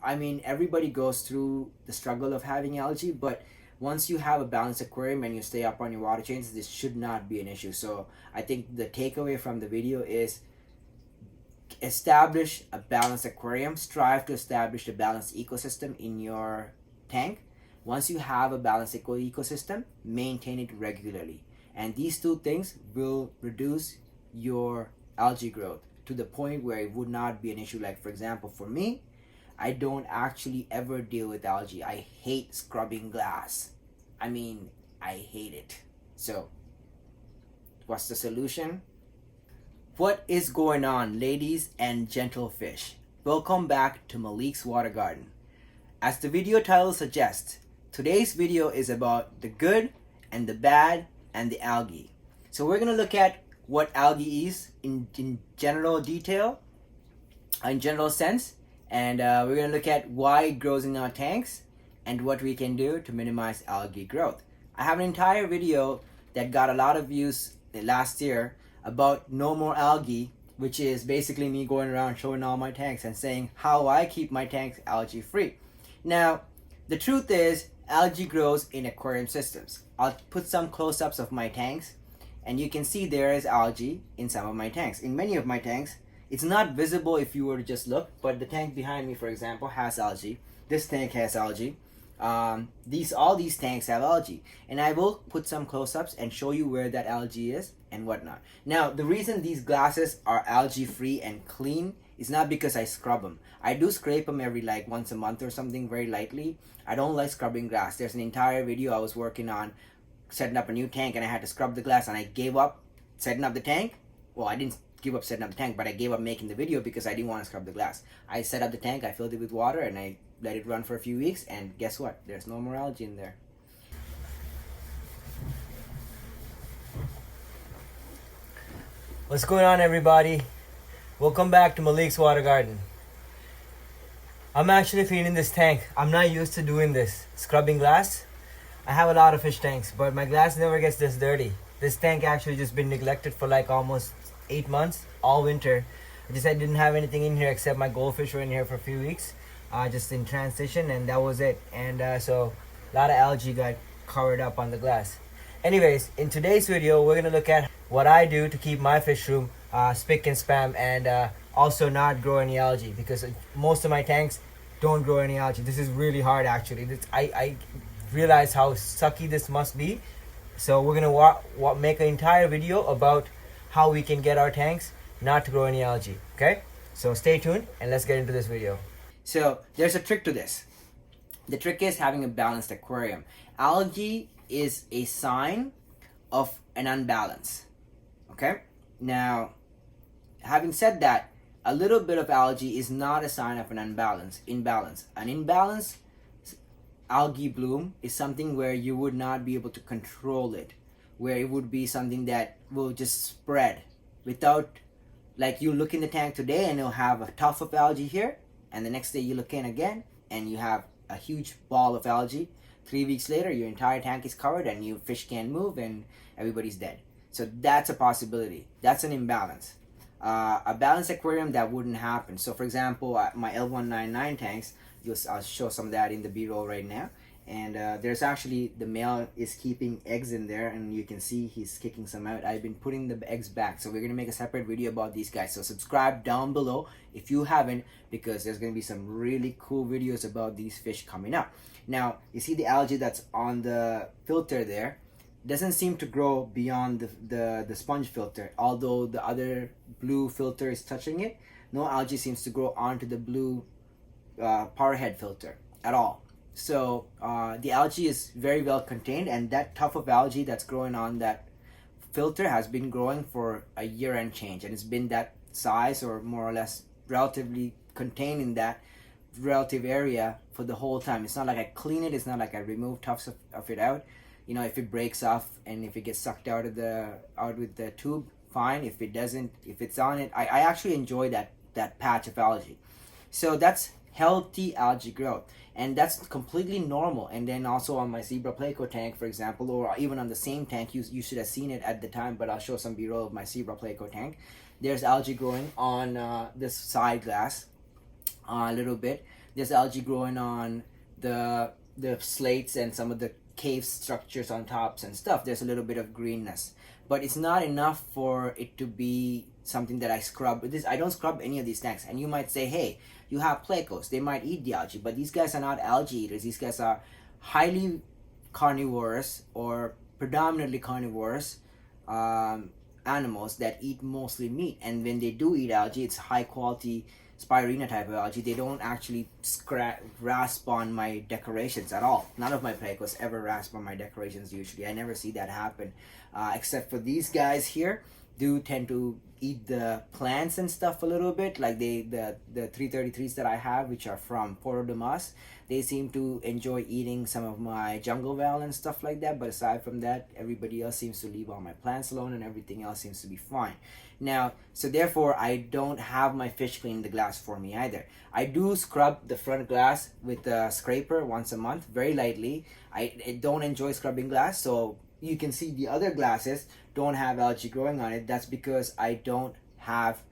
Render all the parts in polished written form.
I mean, everybody goes through the struggle of having algae, but once you have a balanced aquarium and you stay up on your water chains, this should not be an issue. So I think the takeaway from the video is establish a balanced aquarium, strive to establish a balanced ecosystem in your tank. Once you have a balanced ecosystem, maintain it regularly, and these two things will reduce your algae growth to the point where it would not be an issue. Like, for example, for me, I don't actually ever deal with algae. I hate scrubbing glass. I mean, I hate it. So what's the solution? What is going on, ladies and gentle fish? Welcome back to Malik's Water Garden. As the video title suggests, today's video is about the good and the bad and the algae. So we're going to look at what algae is in general detail, in general sense, and we're going to look at why it grows in our tanks and what we can do to minimize algae growth. I have an entire video that got a lot of views last year about no more algae, which is basically me going around showing all my tanks and saying how I keep my tanks algae free. Now, the truth is algae grows in aquarium systems. I'll put some close-ups of my tanks and you can see there is algae in some of my tanks. In many of my tanks, it's not visible if you were to just look, but the tank behind me, for example, has algae. This tank has algae. All these tanks have algae, and I will put some close-ups and show you where that algae is and whatnot. Now, the reason these glasses are algae free and clean is not because I scrub them. I do scrape them every like once a month or something, very lightly. I don't like scrubbing glass. There's an entire video I was working on setting up a new tank, and I had to scrub the glass, and I gave up setting up the tank. Well, I didn't give up setting up the tank, but I gave up making the video because I didn't want to scrub the glass. I set up the tank, I filled it with water, and I let it run for a few weeks, and guess what? There's no more algae in there. What's going on, everybody? Welcome back to Malik's Water Garden. I'm actually cleaning this tank. I'm not used to doing this, scrubbing glass. I have a lot of fish tanks, but my glass never gets this dirty. This tank actually just been neglected for like almost 8 months, all winter. I didn't have anything in here except my goldfish were in here for a few weeks, just in transition, and that was it. And so a lot of algae got covered up on the glass. Anyways, in today's video, we're gonna look at what I do to keep my fish room spick and spam, and also not grow any algae, because most of my tanks don't grow any algae. This is really hard, actually. I realize how sucky this must be. So we're gonna make an entire video about how we can get our tanks not to grow any algae. Okay, so stay tuned and let's get into this video. So there's a trick to this. The trick is having a balanced aquarium. Algae is a sign of an unbalance. Okay, now having said that, a little bit of algae is not a sign of an imbalance. An imbalance algae bloom is something where you would not be able to control it, where it would be something that will just spread without, like, you look in the tank today and you'll have a tuft of algae here, and the next day you look in again and you have a huge ball of algae. 3 weeks later, your entire tank is covered and you fish can't move and everybody's dead. So that's a possibility. That's an imbalance. A balanced aquarium, that wouldn't happen. So for example, my L199 tanks, I'll show some of that in the B-roll right now. And there's actually, the male is keeping eggs in there, and you can see he's kicking some out. I've been putting the eggs back, so we're going to make a separate video about these guys. So subscribe down below if you haven't, because there's going to be some really cool videos about these fish coming up. Now, you see the algae that's on the filter there doesn't seem to grow beyond the sponge filter, although the other blue filter is touching it. No algae seems to grow onto the blue power head filter at all. So the algae is very well contained, and that tuft of algae that's growing on that filter has been growing for a year and change, and it's been that size, or more or less relatively contained in that relative area for the whole time. It's not like I clean it, it's not like I remove tufts of it out. You know, if it breaks off and if it gets sucked out with the tube, fine. If it doesn't, if it's on it, I actually enjoy that patch of algae. So that's healthy algae growth, and that's completely normal. And then also on my zebra pleco tank, for example, or even on the same tank, you should have seen it at the time, but I'll show some b-roll of my zebra pleco tank. There's algae growing on this side glass a little bit, There's algae growing on the slates and some of the cave structures on tops and stuff. There's a little bit of greenness, but it's not enough for it to be something that I scrub. This, I don't scrub any of these tanks. And you might say, hey, you have plecos, they might eat the algae, but these guys are not algae eaters. These guys are highly carnivorous or predominantly carnivorous animals that eat mostly meat. And when they do eat algae, it's high quality spirulina type of algae. They don't actually rasp on my decorations at all. None of my plecos ever rasp on my decorations usually. I never see that happen, except for these guys here do tend to eat the plants and stuff a little bit. Like the 333s that I have, which are from Porto de Mas, they seem to enjoy eating some of my jungle val and stuff like that. But aside from that, everybody else seems to leave all my plants alone, and everything else seems to be fine. Now, so therefore, I don't have my fish clean the glass for me either. I do scrub the front glass with a scraper once a month, very lightly. I don't enjoy scrubbing glass, so you can see the other glasses don't have algae growing on it. That's because I don't have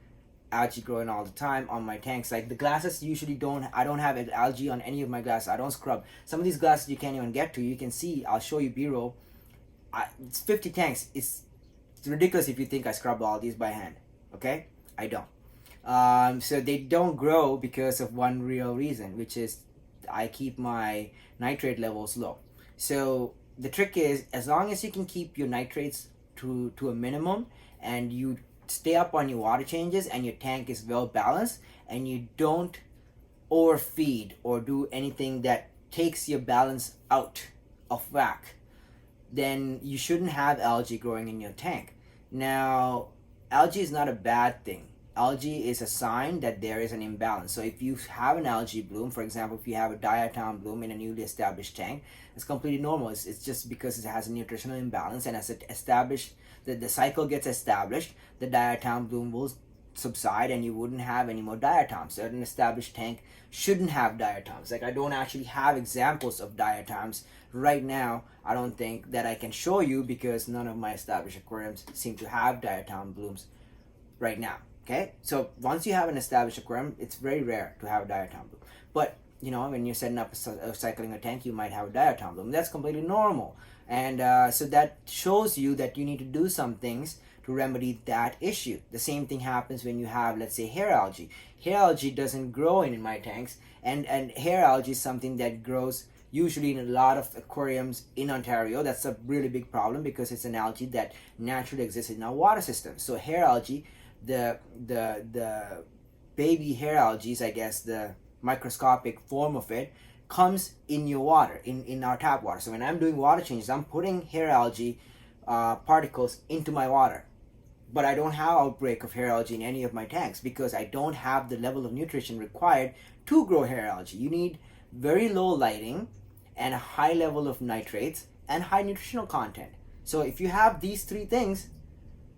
algae growing all the time on my tanks. Like the glasses usually I don't have algae on any of my glasses. I don't scrub. Some of these glasses you can't even get to. You can see, I'll show you B-roll. It's 50 tanks. It's ridiculous if you think I scrub all these by hand. Okay? I don't. So they don't grow because of one real reason, which is I keep my nitrate levels low. So the trick is, as long as you can keep your nitrates to a minimum, and you stay up on your water changes, and your tank is well balanced, and you don't overfeed or do anything that takes your balance out of whack, then you shouldn't have algae growing in your tank. Now, algae is not a bad thing. Algae is a sign that there is an imbalance. So if you have an algae bloom, for example, if you have a diatom bloom in a newly established tank, it's completely normal. It's just because it has a nutritional imbalance, and as the cycle gets established, the diatom bloom will subside and you wouldn't have any more diatoms. So an established tank shouldn't have diatoms. Like, I don't actually have examples of diatoms right now. I don't think that I can show you, because none of my established aquariums seem to have diatom blooms right now. Okay, so once you have an established aquarium, it's very rare to have a diatom bloom. But you know, when you're setting up cycling a tank, you might have a diatom bloom. That's completely normal, and so that shows you that you need to do some things to remedy that issue. The same thing happens when you have, let's say, hair algae. Hair algae doesn't grow in my tanks, and hair algae is something that grows usually in a lot of aquariums in Ontario. That's a really big problem, because it's an algae that naturally exists in our water system. So hair algae, the baby hair algae, I guess the microscopic form of it, comes in your water, in our tap water. So when I'm doing water changes, I'm putting hair algae particles into my water, but I don't have outbreak of hair algae in any of my tanks, because I don't have the level of nutrition required to grow hair algae. You need very low lighting and a high level of nitrates and high nutritional content. So if you have these three things,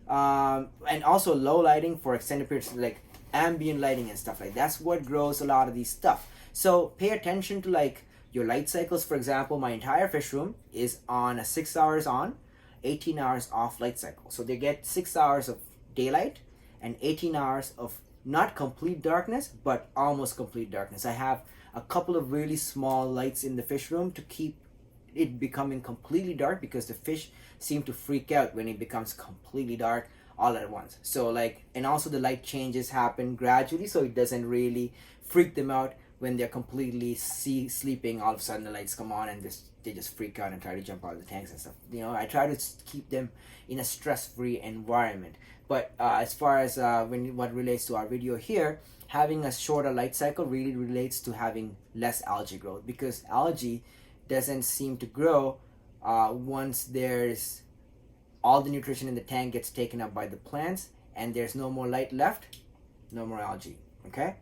and also low lighting for extended periods, like ambient lighting and stuff like that, that's what grows a lot of these stuff. So pay attention to like your light cycles. For example, my entire fish room is on a 6 hours on, 18 hours off light cycle. So they get 6 hours of daylight and 18 hours of not complete darkness, but almost complete darkness. I have a couple of really small lights in the fish room to keep it becoming completely dark, because the fish seem to freak out when it becomes completely dark all at once. So like, and also the light changes happen gradually, so it doesn't really freak them out when they're completely sleeping. All of a sudden the lights come on and they just freak out and try to jump out of the tanks and stuff. You know, I try to keep them in a stress-free environment. But as far as what relates to our video here, having a shorter light cycle really relates to having less algae growth, because algae doesn't seem to grow once there's all the nutrition in the tank gets taken up by the plants and there's no more light left, no more algae. Okay,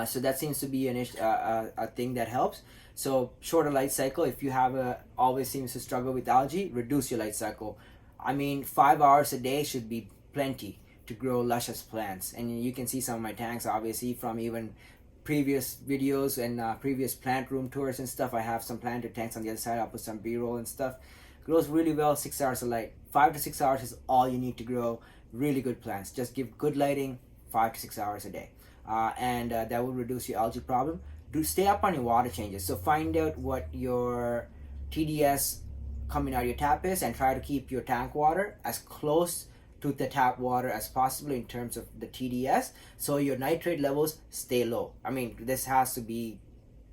so that seems to be a thing that helps. So shorter light cycle. If you have always seems to struggle with algae, reduce your light cycle. I mean, 5 hours a day should be plenty to grow luscious plants. And you can see some of my tanks, obviously, from even previous videos and previous plant room tours and stuff. I have some planted tanks on the other side. I'll put some B-roll and stuff. Grows really well. 6 hours of light. 5 to 6 hours is all you need to grow really good plants. Just give good lighting 5 to 6 hours a day, and that will reduce your algae problem. do stay up on your water changes. So find out what your TDS coming out of your tap is, and try to keep your tank water as close to the tap water as possible in terms of the TDS, so your nitrate levels stay low. I mean, this has to be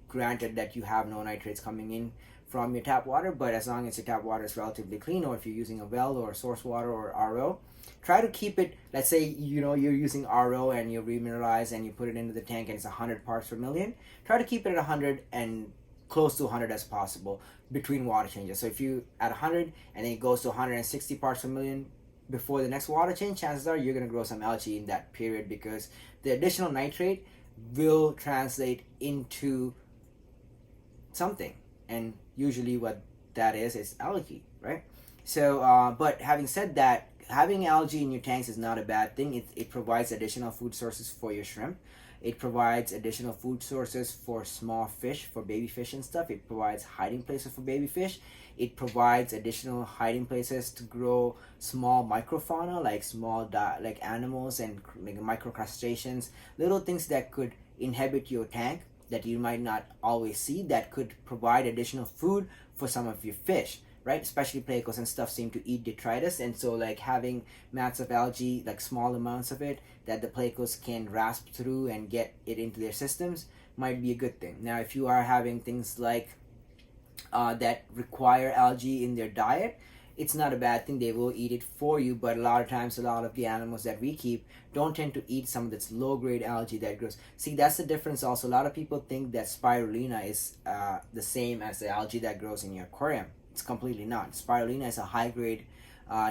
granted that you have no nitrates coming in from your tap water, but as long as your tap water is relatively clean, or if you're using a well or source water or RO, try to keep it. Let's say you're using RO and you remineralize and you put it into the tank and it's 100 parts per million. Try to keep it at 100 and close to 100 as possible between water changes. So if you at 100 and then it goes to 160 parts per million before the next water change, chances are you're going to grow some algae in that period, because the additional nitrate will translate into something, and usually what that is algae, right? So but having said that, having algae in your tanks is not a bad thing. It provides additional food sources for your shrimp. It provides additional food sources for small fish, for baby fish and stuff. It provides hiding places for baby fish. It provides additional hiding places to grow small microfauna, like like animals and like microcrustaceans, little things that could inhabit your tank that you might not always see, that could provide additional food for some of your fish, right? Especially plecos and stuff seem to eat detritus, and so like having mats of algae, like small amounts of it that the plecos can rasp through and get it into their systems, might be a good thing. Now if you are having things like that require algae in their diet, it's not a bad thing. They will eat it for you, but a lot of times a lot of the animals that we keep don't tend to eat some of this low grade algae that grows. See, that's the difference also. A lot of people think that spirulina is the same as the algae that grows in your aquarium. It's completely not. Spirulina is a high grade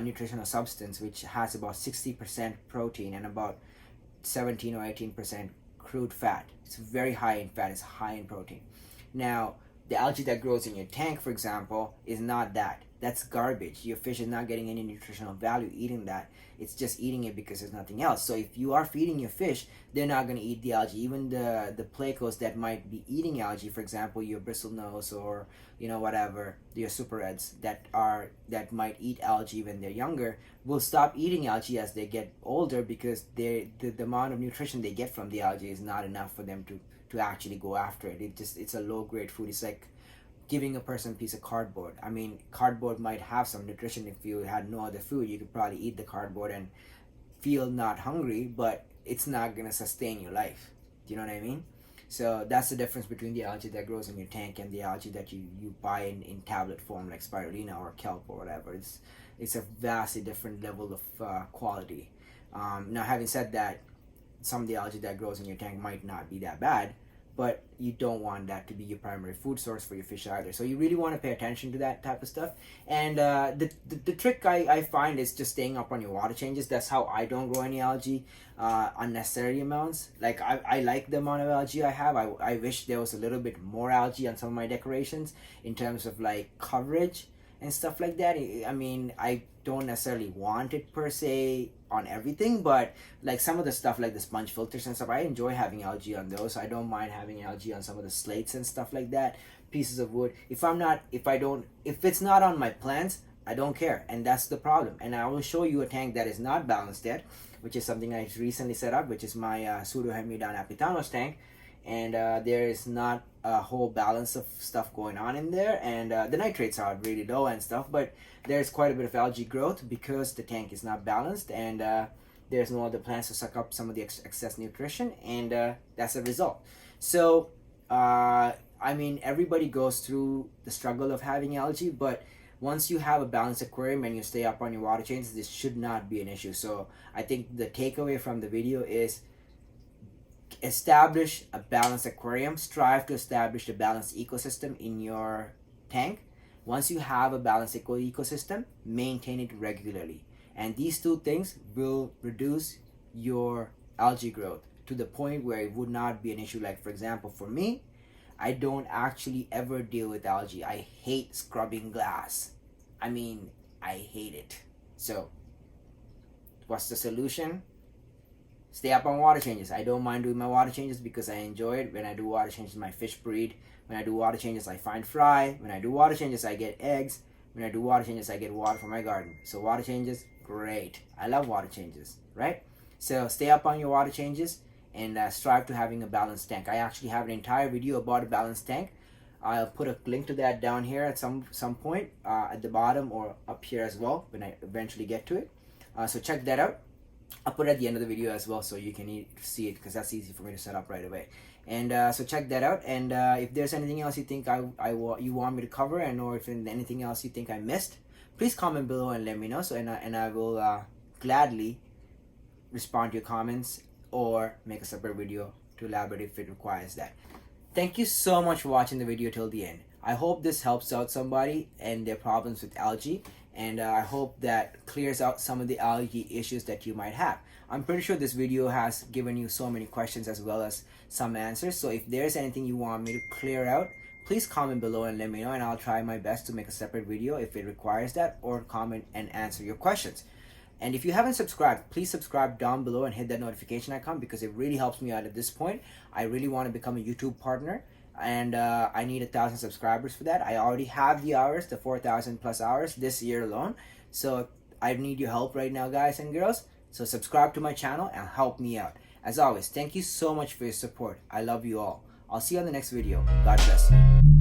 nutritional substance which has about 60% protein and about 17 or 18% crude fat. It's very high in fat, it's high in protein. Now the algae that grows in your tank, for example, is not that. That's garbage. Your fish is not getting any nutritional value eating that. It's just eating it because there's nothing else. So if you are feeding your fish, they're not going to eat the algae. Even the plecos that might be eating algae, for example, your bristlenose or whatever, your super reds that might eat algae when they're younger, will stop eating algae as they get older, because the amount of nutrition they get from the algae is not enough for them to actually go after it. It's a low grade food. It's like giving a person a piece of cardboard. I mean, cardboard might have some nutrition. If you had no other food, you could probably eat the cardboard and feel not hungry, but it's not gonna sustain your life. Do you know what I mean? So that's the difference between the algae that grows in your tank and the algae that you buy in tablet form, like spirulina or kelp or whatever. It's a vastly different level of quality. Now having said that, some of the algae that grows in your tank might not be that bad, but you don't want that to be your primary food source for your fish either. So you really want to pay attention to that type of stuff. And the trick I find is just staying up on your water changes. That's how I don't grow any algae unnecessary amounts. Like I like the amount of algae I have. I wish there was a little bit more algae on some of my decorations in terms of like coverage and stuff like that. I mean, I don't necessarily want it per se on everything, but like some of the stuff like the sponge filters and stuff, I enjoy having algae on those. I don't mind having algae on some of the slates and stuff like that, pieces of wood. If it's not on my plants, I don't care, and that's the problem. And I will show you a tank that is not balanced yet, which is something I recently set up, which is my Pseudohemiodon apitanos tank, and there is not a whole balance of stuff going on in there, and the nitrates are really low and stuff, but there's quite a bit of algae growth because the tank is not balanced, and there's no other plants to suck up some of the excess nutrition, and that's the result. So I mean, everybody goes through the struggle of having algae, but once you have a balanced aquarium and you stay up on your water changes, this should not be an issue. So I think the takeaway from the video is establish a balanced aquarium. Strive to establish a balanced ecosystem in your tank. Once you have a balanced ecosystem, maintain it regularly. And these two things will reduce your algae growth to the point where it would not be an issue. Like, for example, for me, I don't actually ever deal with algae. I hate scrubbing glass. I mean, I hate it. So, what's the solution? Stay up on water changes. I don't mind doing my water changes because I enjoy it. When I do water changes, my fish breed. When I do water changes, I find fry. When I do water changes, I get eggs. When I do water changes, I get water for my garden. So water changes, great. I love water changes, right? So stay up on your water changes and strive to having a balanced tank. I actually have an entire video about a balanced tank. I'll put a link to that down here at some point at the bottom or up here as well when I eventually get to it. So check that out. I'll put it at the end of the video as well so you can see it, because that's easy for me to set up right away. And so check that out. And if there's anything else you think you want me to cover, and or if anything else you think I missed, please comment below and let me know. So and I will gladly respond to your comments or make a separate video to elaborate if it requires that. Thank you so much for watching the video till the end. I hope this helps out somebody and their problems with algae, and I hope that clears out some of the algae issues that you might have. I'm pretty sure this video has given you so many questions as well as some answers. So if there's anything you want me to clear out, please comment below and let me know, and I'll try my best to make a separate video if it requires that, or comment and answer your questions. And if you haven't subscribed, please subscribe down below and hit that notification icon, because it really helps me out at this point. I really want to become a YouTube partner, and I need 1,000 subscribers for that. I already have the hours, the 4,000 plus hours this year alone. So I need your help right now, guys and girls. So subscribe to my channel and help me out. As always, thank you so much for your support. I love you all. I'll see you on the next video. God bless you.